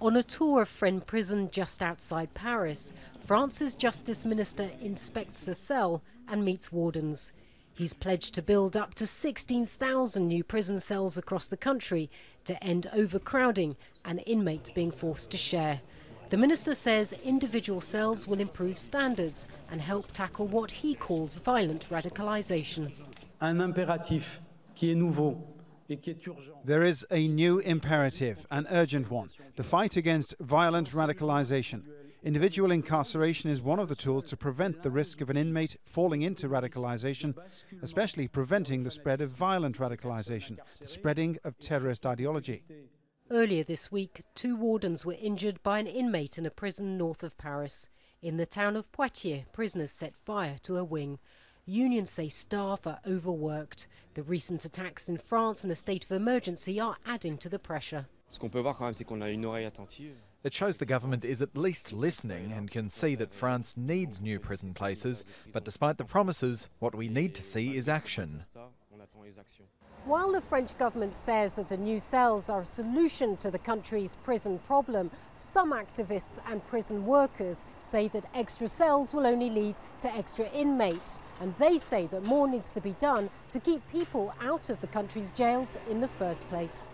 On a tour of Fresnes prison just outside Paris, France's Justice Minister inspects a cell and meets wardens. He's pledged to build up to 16,000 new prison cells across the country to end overcrowding and inmates being forced to share. The minister says individual cells will improve standards and help tackle what he calls violent radicalisation. Un impératif qui est nouveau. There is a new imperative, an urgent one, the fight against violent radicalisation. Individual incarceration is one of the tools to prevent the risk of an inmate falling into radicalisation, especially preventing the spread of violent radicalisation, the spreading of terrorist ideology. Earlier this week, 2 wardens were injured by an inmate in a prison north of Paris. In the town of Poitiers, prisoners set fire to a wing. Unions say staff are overworked. The recent attacks in France and a state of emergency are adding to the pressure. It shows the government is at least listening and can see that France needs new prison places, but despite the promises, what we need to see is action. While the French government says that the new cells are a solution to the country's prison problem, some activists and prison workers say that extra cells will only lead to extra inmates, and they say that more needs to be done to keep people out of the country's jails in the first place.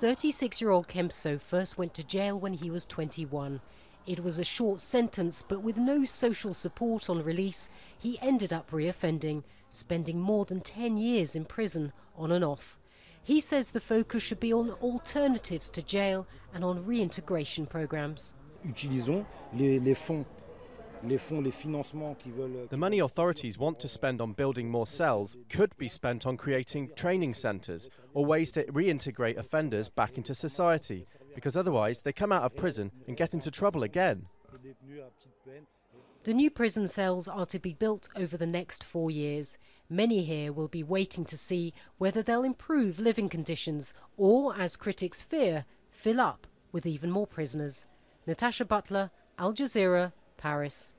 36-year-old Kempso first went to jail when he was 21. It was a short sentence, but with no social support on release, he ended up reoffending, spending more than 10 years in prison on and off. He says the focus should be on alternatives to jail and on reintegration programs. The money authorities want to spend on building more cells could be spent on creating training centres or ways to reintegrate offenders back into society, because otherwise they come out of prison and get into trouble again. The new prison cells are to be built over the next 4 years. Many here will be waiting to see whether they'll improve living conditions or, as critics fear, fill up with even more prisoners. Natacha, Butler, Al Jazeera, Paris.